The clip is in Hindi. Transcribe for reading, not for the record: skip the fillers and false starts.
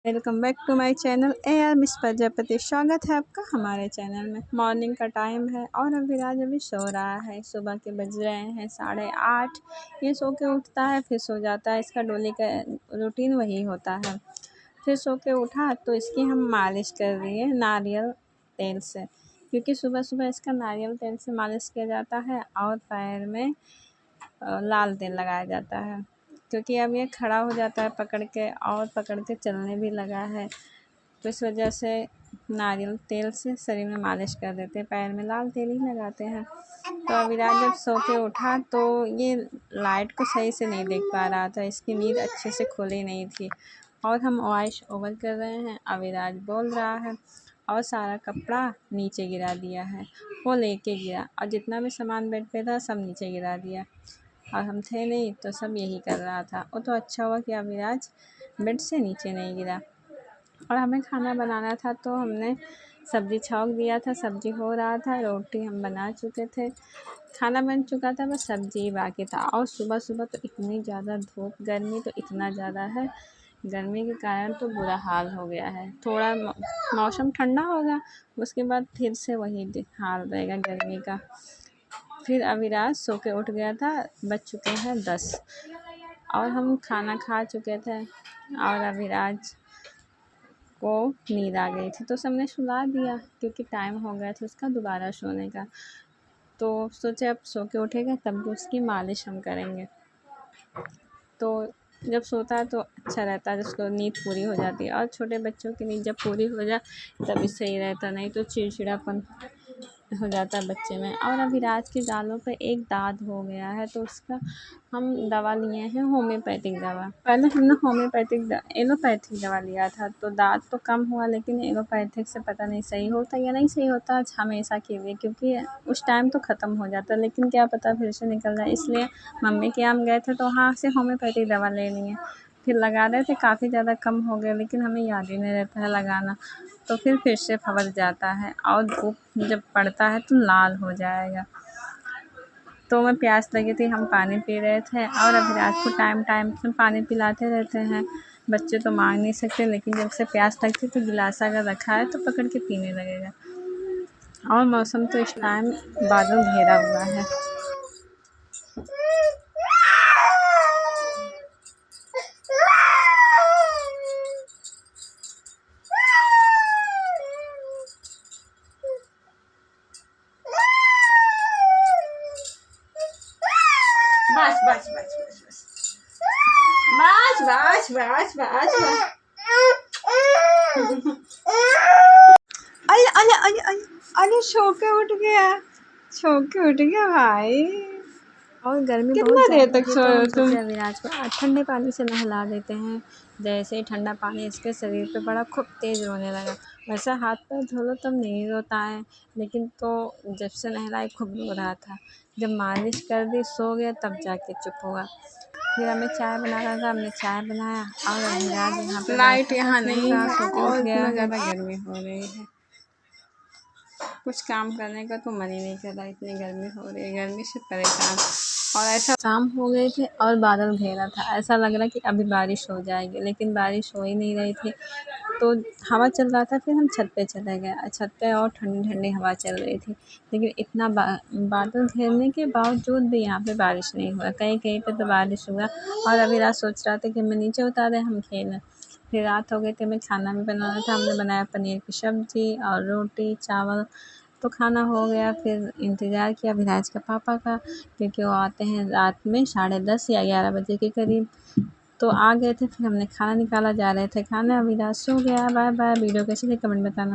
Welcome back to my channel AR Miss Prajapati. स्वागत है आपका हमारे चैनल में। मॉर्निंग का टाइम है और अभिराज अभी सो रहा है। सुबह के बज रहे हैं 8:30। ये सो के उठता है फिर सो जाता है। इसका डेली का रूटीन वही होता है। फिर सो के उठा तो इसकी हम मालिश कर रही है नारियल तेल से, क्योंकि सुबह सुबह इसका नारियल तेल से मालिश किया जाता है और पैर में लाल तेल लगाया जाता है, क्योंकि अब ये खड़ा हो जाता है पकड़ के और पकड़ के चलने भी लगा है। तो इस वजह से नारियल तेल से शरीर में मालिश कर देते हैं, पैर में लाल तेल ही लगाते हैं। तो अविराज जब सो के उठा तो ये लाइट को सही से नहीं देख पा रहा था, इसकी नींद अच्छे से खुली नहीं थी और हम वॉइस ओवर कर रहे हैं। अविराज बोल रहा है और सारा कपड़ा नीचे गिरा दिया है, वो लेके गिरा और जितना भी सामान बेड पे था सब नीचे गिरा दिया और हम थे नहीं तो सब यही कर रहा था। वो तो अच्छा हुआ कि अविराज बेड से नीचे नहीं गिरा। और हमें खाना बनाना था तो हमने सब्ज़ी छौंक दिया था, सब्ज़ी हो रहा था, रोटी हम बना चुके थे, खाना बन चुका था, बस सब्ज़ी बाकी था। और सुबह सुबह तो इतनी ज़्यादा धूप, गर्मी तो इतना ज़्यादा है, गर्मी के कारण तो बुरा हाल हो गया है। थोड़ा मौसम ठंडा होगा उसके बाद फिर से वही हाल रहेगा गर्मी का। फिर अविराज सो के उठ गया था। बज चुके हैं 10 और हम खाना खा चुके थे और अविराज को नींद आ गई थी तो सबने सुला दिया, क्योंकि टाइम हो गया था उसका दोबारा सोने का। तो सोचे अब सो के उठेगा तब भी उसकी मालिश हम करेंगे। तो जब सोता है तो अच्छा रहता है, जिसको नींद पूरी हो जाती है। और छोटे बच्चों की नींद जब पूरी हो जाए तभी सही रहता, नहीं तो चिड़चिड़ापन हो जाता है बच्चे में। और अविराज के गालों पे एक दाग हो गया है तो उसका हम दवा लिए हैं, होम्योपैथिक दवा। पहले हमने एलोपैथिक दवा लिया था तो दाग तो कम हुआ, लेकिन एलोपैथिक से पता नहीं सही होता या नहीं सही होता हमेशा के लिए, क्योंकि उस टाइम तो ख़त्म हो जाता, लेकिन क्या पता फिर से निकल जाए। इसलिए मम्मी के यहाँ गए थे तो वहाँ से होम्योपैथिक दवा ले लिए, फिर लगा रहे थे, काफ़ी ज़्यादा कम हो गया, लेकिन हमें याद ही नहीं रहता है लगाना, तो फिर से फबक जाता है और धूप जब पड़ता है तो लाल हो जाएगा। तो मैं प्यास लगी थी, हम पानी पी रहे थे और अभिराज को टाइम टाइम से पानी पिलाते रहते हैं। बच्चे तो मांग नहीं सकते, लेकिन जब से प्यास लगती तो गिलास अगर रखा है तो पकड़ के पीने लगेगा। और मौसम तो इस टाइम बादल घेरा हुआ है। बस बस बस बस बस बस बस बस बस अरे अरे अरे अरे अरे सो के उठ गया भाई। और गर्मी कितना देर तक सोए हो तुम? अविराज को ठंडे पानी से नहला देते हैं। जैसे ही ठंडा पानी इसके शरीर पे पड़ा खूब तेज़ रोने लगा। वैसे हाथ पैर धो लो तब नहीं रोता है, लेकिन तो जब से नहलाए खूब रो रहा था। जब मालिश कर दी सो गया तब जाके चुप हुआ। फिर हमें चाय बनाना था, हमने चाय बनाया और अविराज यहाँ पे लाइट यहाँ नहीं है और इतना ज़्यादा गर्मी हो रही है, कुछ काम करने का तो मन ही नहीं कर रहा, इतनी गर्मी हो रही है, गर्मी से परेशान। और ऐसा शाम हो गई थी और बादल घेरा था, ऐसा लग रहा कि अभी बारिश हो जाएगी, लेकिन बारिश हो ही नहीं रही थी। तो हवा चल रहा था, फिर हम छत पे चले गए। छत पे और ठंडी ठंडी हवा चल रही थी, लेकिन इतना बादल घेरने के बावजूद भी यहाँ पे बारिश नहीं हुआ। कहीं कहीं पे तो बारिश हुआ और अविराज सोच रहा था कि हमें नीचे उतारे हम खेलें। फिर रात हो गई थी, हमें खाना भी बनाना था। हमने बनाया पनीर की सब्ज़ी और रोटी चावल। तो खाना हो गया, फिर इंतज़ार किया अविराज के पापा का, क्योंकि वो आते हैं रात में 10:30 या 11 बजे के करीब। तो आ गए थे, फिर हमने खाना निकाला, जा रहे थे खाना। अविराज सो गया। Bye bye. वीडियो कैसी लगी कमेंट बताना।